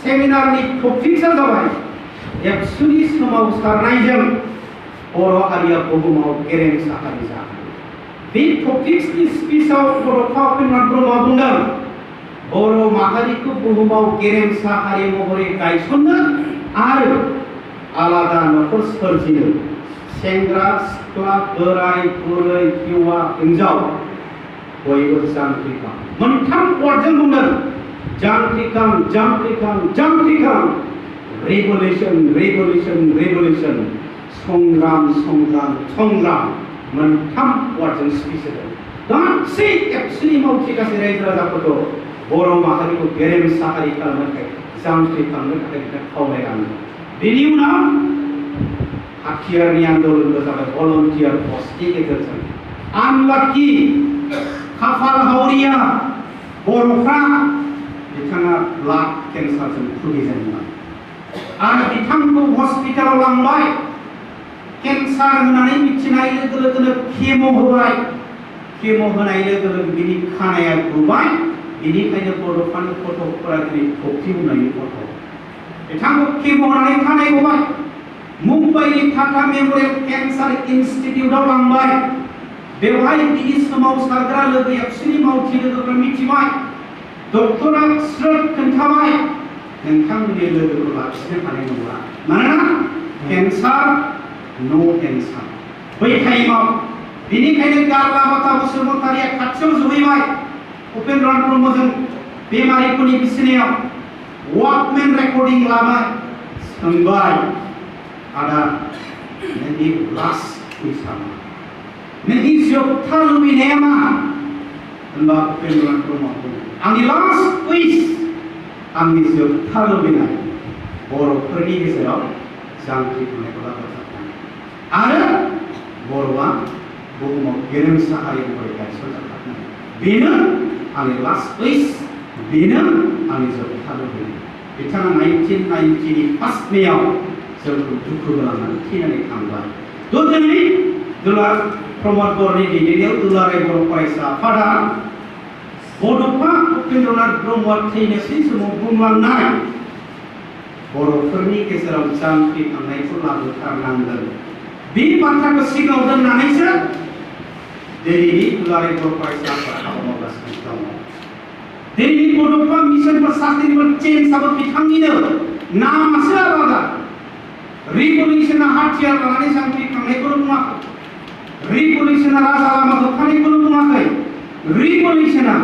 सेमिनारनि टपिकआ जाबाय एबसुनि सोमावसारनायजों बर' हारिया बुहुमाव गेरेमसा हारि जागोन। बे टपिक्सनि स्पिचआव बड'फा उपेन्द्रनाथ ब्रह्मआ बुंदों बर' माहारिखौ बुहुमाव गेरेमसा हारि महरै गायसननो आरो आलादा न'खर सोरजिनो सेंग्रा सिख्ला बोराय बुरै हौवा हिनजाव बयबो जांख्रिखां मोनथाम वार्डजों बुंदों जांख्रिखां जांख्रिखां जांख्रिखां रेभलिउसन रेभलिउसन रेभलिउसन संग्राम संग्राम संग्राम मोनथाम वार्डजों स्पिच होदों। गासै एबसुनि मावथि गासै रायजो राजाफोरखौ बर' माहारिखौ गेरेमसा हारि खालामनो थाखाय जांख्रिखांनो थाखाय बिथांखौ खावलायलाङो। बेनि उनाव हाथियारनि आन्दोलनबो जाबाय भलन्टियार पस्टनि गेजेरजों। आनलाकि खाफाल हावरिया बर'फ्रा बिथाङा ब्लाड केन्सारजों भुगिजेनबाय आरो बिथांखौ हस्पिटालाव लांबाय। केन्सार होननानै मिथिनाय लोगो लोगोनो केम' होबाय। केम' होनाय लोगो लोगो बिनि खानाया गुबाय। बेनिखायनो बड'फानि गथ'फोरा दिनै थफि होनायनि गथ' बिथांखौ केम' होनानै खानाय गबाय। मुम्बाइनि टाटा मेम'रियेल केन्सार इनस्टिटिउटआव लांबाय। बेवहाय बिनि सोमावसारग्रा लोगो एबसुनि मावथि लोगोफ्रा मिथिबाय। डक्टरा स्रोद खोन्थाबाय नोंथांमोननि लोगोखौ लाखिनो हानाय नंला मानोना केन्सार नो केन्सार बै टाइमाव। बेनिखायनो गारलाबाथा बसुमतारिया खाथियाव सहैबाय उपेन्द्रनाथ ब्रह्मजों बेमारिफोरनि बिसिनायाव वाकमेन रेकर्डिं लाबाय सोंबाय आदा नोंनि लास्ट उइसआ मा नोंनि जोबथा लुबैनाया मा होनबा उपेन्द्रनाथ ब्रह्मआ बुङो आंनि लास्ट उइस आंनि जोबथा लुबैनाय बर'फोरनि गेजेराव जांख्रिखांनायखौ लाबोजागोन आरो बर'आ बुहुमाव गेरेमसा हारि महरै गायसनजागोन। बेनो आंनि लास्ट उइस बेनो आंनि जोबथा लुबैनाय। बिथाङा 1990नि फार्स्ट मेआव जोंखौ दुखु होलांनानै थैनानै थांबाय। दिनै दुलाराय प्रमद बर'नि दैदेननायाव दुलाराय बर' फरायसा आफादा बड'फा उपेन्द्रनाथ ब्रह्मआ थैनोसै समाव बुंलांनाय बर'फोरनि गेजेराव जांख्रिखांनायखौ लाबोथारनांगोन बे बाथ्राखौ सिगाङाव दोननानैसो दिनैनि दुलाराय बर' फरायसा आफादा मावगासिनो दङ। दिनैनि बड'फा मिशन फर सास्टेनेबल चेन्जआबो बिथांनिनो नामासो आलादा। रिभलिउसना हाथियार लानानै जांख्रिखांनायखौल' बुङाखै। रिभलिउसना राजा लामा होबथानायखौल' बुङाखै। रिभलिउसना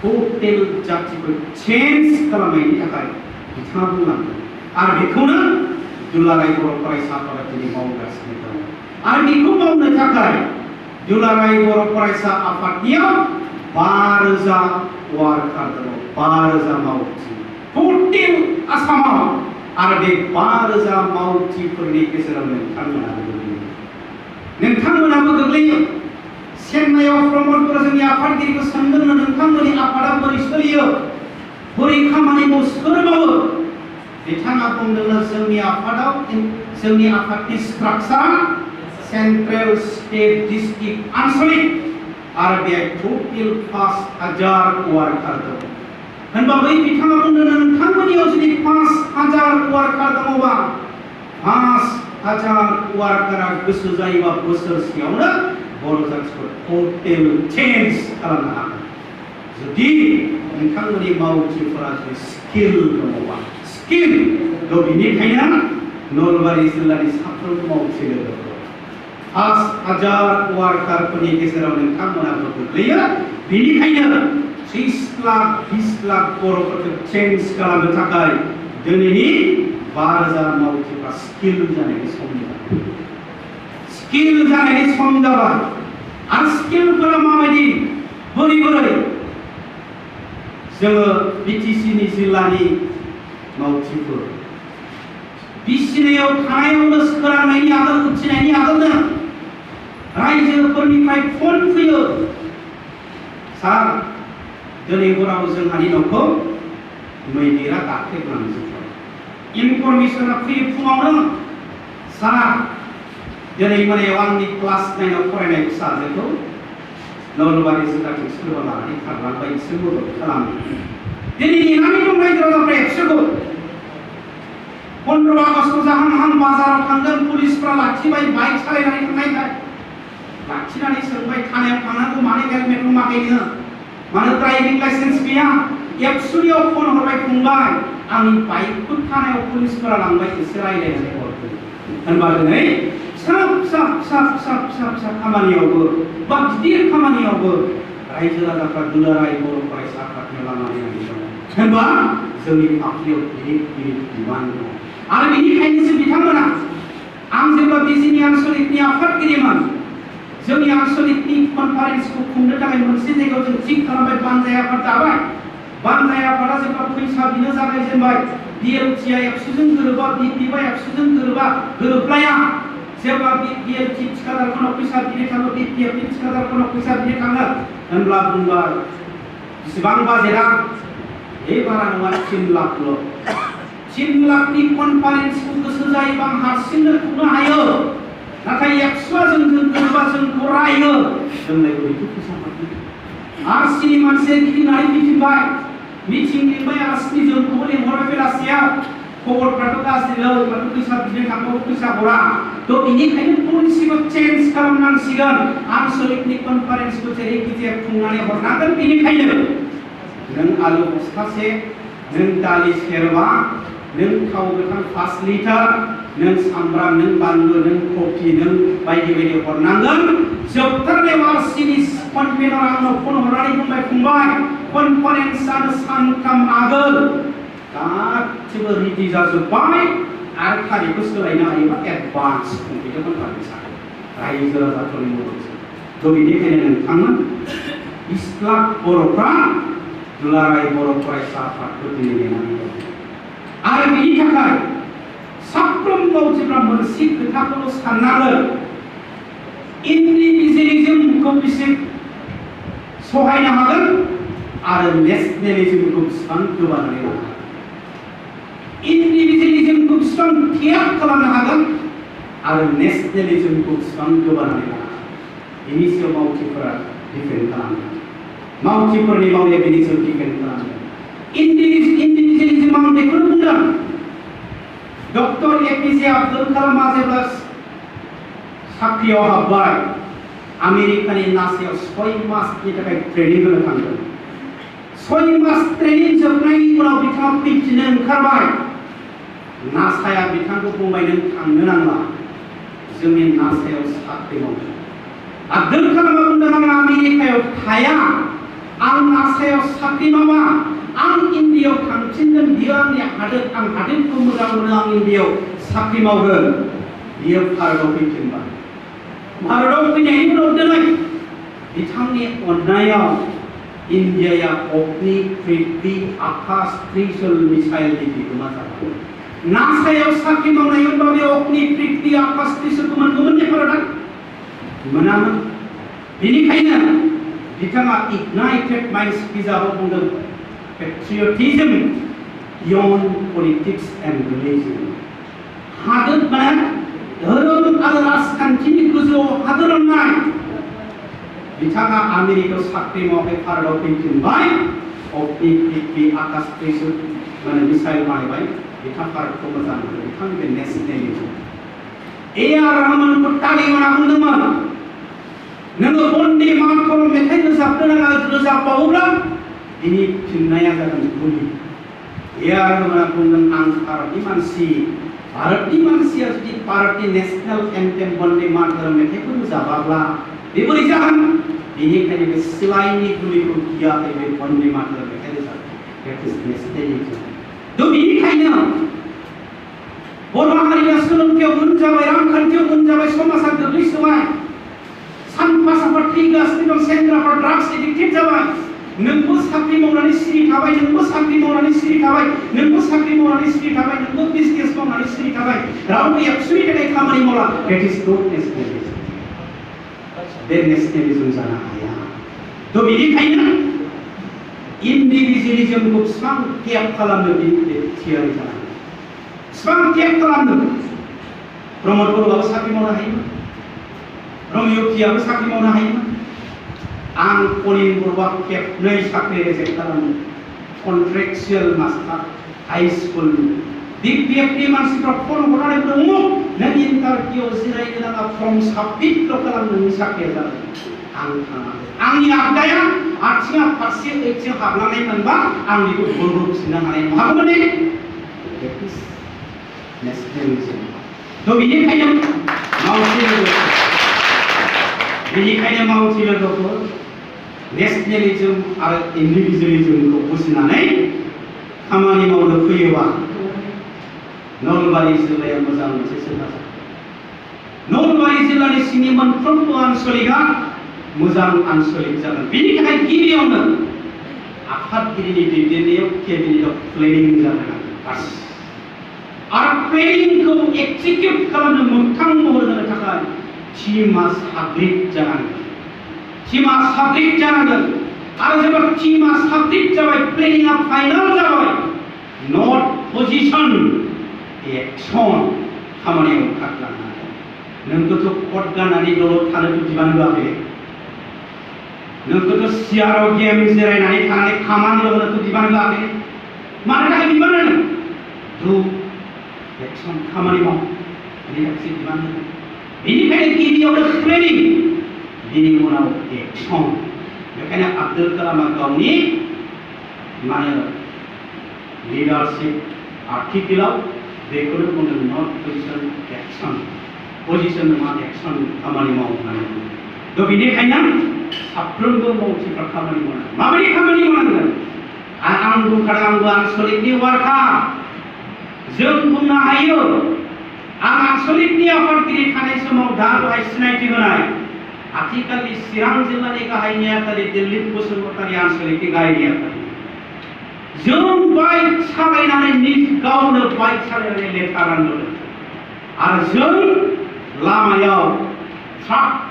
टटेल जातिखौ चेन्ज खालामनायनि थाखाय बिथाङा बुंलांदों आरो बेखौनो दुलाराय बर' फरायसा आफादा दिनै मावगासिनो दङ। आरो बेखौ मावनो थाखाय दुलाराय बर' फरायसा आफादनियाव 5,000 वार्कार दङ 5,000 मावथि टटेल आसामाव आरो बे 5,000 मावथिफोरनि गेजेराव नोंथांमोनाबो गोग्लैयो। चेन्नाइआव प्रमद बर' जोंनि आफादगिरिखौ सोंदों नोंथांमोननि आफादा बोरै सोलियो बोरै खामानिखौ सोर मावो बिथाङा बुंदोंनो जोंनि आफादनि स्ट्राक्चार सेन्ट्रेल स्टेट डिस्ट्रिक्ट आनसलिक आरो बेहाय टटेल 5,000 वार्कार दं होनबा बै बिथाङा बुंदों नोंथांमोननियाव जुदि 5,000 वार्कार दङबा 5,000 वार्कारा गोसो जायोबा बोसोरसेयावनो बर' जातिखौ टटेल चेन्ज खालामनो हागोन जुदि नोंथांमोननि मावथिफोरा जुदि स्किल दङबा स्किल बेनिखायनो नलबारि जिल्लानि साफ्रोमबो मावथि लोगोफोर 5,000 वार्कारफोरनि गेजेराव नोंथांमोनाबो गोग्लैयो। बेनिखायनो 30 लाख 20 लाख बर'फोरखौ चेन्ज खालामनो थाखाय दिनैनि 5,000 मावथिफ्रा स्किल जानायनि सम जाबाय। स्किल जानायनि सम जाबाय आरो स्किलफोरा माबायदि बोरै जोङो बिटिसिनि जिल्लानि मावथिफोर बिसिनायाव थानायावनो सोरांनायनि आगोल उथिनायनि आगोलनो रायजोफोरनिफ्राय फन फैयो सार दिनै हराव जोंहानि न'खौ मैदेरा गाख्लेबलांजोबबाय। इनफरमेसना फैयो फुङावनो सार दिनै मोनायाव आंनि क्लास 9आव फरायनाय फिसाजोखौ नलबारि जिल्लाथिं सोरबा लानानै खारलांबाय एसे मदद खालामो। दिनै नेनानै दं रायजो राजाफ्रा एक्स'खौ 15 आगष्ट जाहां बाजाराव थांगोन पुलिसफ्रा लाखिबाय बाइक सालायनानै थांनायखाय लाखिनानै सोंबाय थानायाव थांनांगौ मानो हेलमेट हमाखैनो मानो ड्राइभिं लाइसेन्स गैया एबसुनियाव फन हरबाय फंबाय आंनि बाइकखौ थानायाव पुलिसफोरा लांबाय एसे रायलायनानै हरदों होनबा दिनै फिसा खामानियावबो बा गिदिर खामानियावबो रायजो राजाफ्रा दुलाराय बर' फरायसा आफादनो लानानै दं होनबा जोंनि फाफ्लियाव गिदिर बिबान दं आरो बेनिखायनोसो बिथांमोना आं जेब्ला बिजिनि आन्सलिकनि आफादगिरिमोन जोंनि आन्सलिकनि कनफारेन्सखौ खुंनो थाखाय मोनसे जायगायाव जों थिग खालामबाय बानजाय आफाद दाबाय बानजाय आफादा जेब्ला फैसा बिनो जागायजेनबाय बिएलटिआ एबसुजों गोरोबा बिपिबा एबसुजों गोरोबलाया जेब्ला बिएलटि थिखादारफोरनाव फैसा बिनो थाङो बिपिएफनि थिखादारफोरनाव फैसा बिनो थाङो होनब्ला बुंबाय बेसेबां बाजेटआ बारा नङा 3 लाखल' 3 लाखनि कनफारेन्सखौ गोसो जायोबा हारसिंनो खुंनो हायो नाथाय एबसुआ जोंजों गोरोबा जोंखौ रायो जोंलाय बोरैथो फैसा हरनो आरसिनि मानसिया गिदिंनानै फैफिनबाय मिटिं लिंबाय आरसिनि जोंखौबो लिंहरबाय बेलासियाव खबरफ्राथ' गाज्रिलै माथो फैसा बिनो थांबाबो फैसा हरा थ' बेनिखायनो पलिसिखौ चेन्ज खालामनांसिगोन आन्सलिकनि कनफारेन्सखौ जेरैखिजाया खुंनानै हरनांगोन बेनिखायनो नों आलु बस्थासे नों दालि सेरबा नों थाव गोथां 5 लिटार नों सामब्राम नों बानलु नों कफि नों बायदि बायदि हरनांगोन जोबथारनायाव आरसिनि कनभेनर आंनाव फन हरनानै बुंबाय फंबाय कनफारेन्सआनो सानथाम आगोल गासिबो रेडि जाजोब्बाय आरो थारिखखौ सोलायनो हायोबा एडभान्स कम्पिउटार कनफारेन्सआ रायजो राजाफोरनि मददजों थ' बेनिखायनो नोंथांमोन 20 लाख बर'फ्रा दुलाराय बर' फरायसा आफादखौ दिनै नेनानै दं आरो बेनि थाखाय साफ्रोम मावथिफ्रा मोनसे खोथाखौल' साननांगोन इन्डिभिजुवेलिज्मखौ बेसे सहायनो हागोन आरो नेशनेलिज्मखौ बेसेबां गोबानानै लानो हागोन इन्डिभिजुवेलिज्मखौ बेसेबां त्याग खालामनो हागोन आरो नेशनेलिज्मखौ बेसेबां गोबानानै लानो हागोन बेनि सायाव मावथिफोरा डिपेन्ड खालामगोन मावथिफोरनि मावनाया बेनि सायाव डिपेन्ड खालामगोन इन्डिभिजुवेलिज्म आं बेखौनो बुंदों डक्टर एपिजे आब्दुल कालामआ जेब्ला साख्रियाव हाबबाय आमेरिकानि नासायाव 6 मासनि थाखाय ट्रेनिं होनो थांदों 6 मास ट्रेनिं जोबनायनि उनाव बिथाङा फैफिननो ओंखारबाय नासाया बिथांखौ बुंबाय नों थांनो नांला जोंनि नासायाव साख्रि मावनो आब्दुल कालामआ बुंदों आं आमेरिकायाव थाया आं नासायाव साख्रि मावा आं इन्डियायाव थांफिनगोन बियो आंनि हादोर आं हादोरखौ मोजां मोनो आं इन्डियायाव साख्रि मावगोन बियो भारताव फैफिनबाय भारताव फैनायनि उनाव दिनै बिथांनि अननायाव इन्डियाया अग्नि पृथ्वी आकाश त्रिशूल मिसाइलनि बिगोमा जाबाय नासायाव साख्रि मावनाय होनबा बे अग्नि पृथ्वी आकाश त्रिशूलखौ मोनगौमोन ने भारतआ मोनामोन बेनिखायनो बिथाङा इगनाइटेड माइन्ड्स बिजाबाव बुंदों patriotism beyond politics and religion हादोर माने धोरोम आरो राजखान्थिनि गोजौआव हादोर होननाय बिथाङा आमेरिकायाव साख्रि मावाखै भारताव फैफिनबाय अग्नि पृथ्वी आकाश त्रिशूल माने मिसाइल बानायबाय बिथां भारतखौ मोजां मोनो बिथांनि बे नेशनेलिज्म ए.आर. रहमानखौ तालिबाना बुंदोंमोन नोङो बन्दे मातरम मेथाइ रोजाबनो नाङा रोजाबबावोब्ला बिनि फिननाया जागोन गुलि ए.आर. रहमाना बुंदों आं भारतनि मानसिया जुदि भारतनि नेशनेल एन्थेम बन्दे मातरम मेथाइखौ रोजाबाब्ला बे बोरै जागोन बेनिखायनो बे सिलाइनि गुलिखौ गियाखै बे बन्दे मातरम मेथाइ रोजाबनो बेखौ नेशनेलिज्म थ' बेनिखायनो बर' हारिया सोलोंथायाव उन जाबाय रांखान्थियाव उन जाबाय समाजा गोग्लैसोबाय सानफा सानफा थैगासिनो दं सेंग्राफ्रा ड्राग्स एडिक्टेड जाबाय नोंबो साख्रि मावनानै सिरि थाबाय नोंबो साख्रि मावनानै सिरि थाबाय नोंबो साख्रि मावनानै सिरि थाबाय नोंबो बिजनेस मावनानै सिरि थाबाय रावबो एबसुनि थाखाय खामानि मावला देट इज नट नेशनेलिज्म बे नेशनेलिज्म जानो हाया थ' बेनिखायनो इन्डिभिजुवेलिज्मखौ बेसेबां त्याग खालामनो बेनि थियारि जानांगौ बेसेबां त्याग खालामनो प्रमद बर'आबो साख्रि मावनो हायोमोन रमियकियाबो साख्रि मावनो हायोमोन आं कलिन बर'आ खेबनै साख्रि रिजेक्ट खालामो कन्ट्रेक्चुएल मास्टार हाई स्कुल DPFनि मानसिफ्रा फन हरनानै बुङो नों इन्टारभिउआव जिरायनो नाङा फर्म साबमिटल' खालाम नोंनि साख्रिया जागोन। आं थाङाखै। आंनि आखाया आथिङा फारसे आथिं हाबलांनाय मोनबा आं बेखौ बोबोफिननो हानाय नङामोन। नेसनेलिज्म थ' बेनिखायनो मावथि लोगोफोर नेसनेलिज्म आरो इन्डिभिजुवेलिज्मखौ बुजिनानै खामानि मावनो फैयोबा नलबारि जिल्लाया मोजां मोनसे जिल्ला जागोन। नलबारि जिल्लानि सिंनि मोनफ्रोमबो आनसलिकआ मोजां आनसलिक जागोन। बेनि थाखाय गिबियावनो आफादगिरिनि दैदेननायाव केबिनेटआव प्लेनिं जागोन। आरो प्लेनिंखौ एक्जिकिउट खालामनो मोगथां महर होनो थाखाय टीमा साब्रै जानांगोन। आरो जेब्ला टीमा साब्रै जाबाय प्लेनिंआ फाइनाल जाबाय नट पजिशन एक्शन खामानियाव ओंखारलांनांगोन। नोंखौथ' कट गाननानै दलद थानोथ' बिबान होआखै। नोंखौथ' सियाराव गेम जिरायनानै थानानै खामानि मावनोथ' बिबान होआखै। मानो थाखाय बिबान होनो? डु एक्शन खामानि माव बेनि थाखाय बिबान होनो। बेनिखायनो गिबियावनो प्लेनिं बिनि उनाव एक्शन। बेखायनो आब्दुल कालामआ गावनि लिडारशिप आर्टिकेलाव बेखौनो बुंदों नट पजिशन एक्शन। पजिशन नङा एक्शन खामानि माव होननानै बुंदों। थ' बेनिखायनो साफ्रोमबो मावथिफ्रा खामानि मावनांगोन। माबायदि खामानि मावनांगोन? आं बुंखादों आंबो आनसलिकनि वार्कार। जों बुंनो हायो आं आनसलिकनि आफादगिरि थानाय समाव दा दहाय सिनायथि होनाय आथिखालनि चिरां जिल्लानि गाहाय नेहाथारि दिलीप बसुमतारी आनसलिकनि गाहाय नेहाथारि। जों बाइक सालायनानै गावनो बाइक सालायनानै लेखा रानबोदों। आरो जों लामायाव ट्राक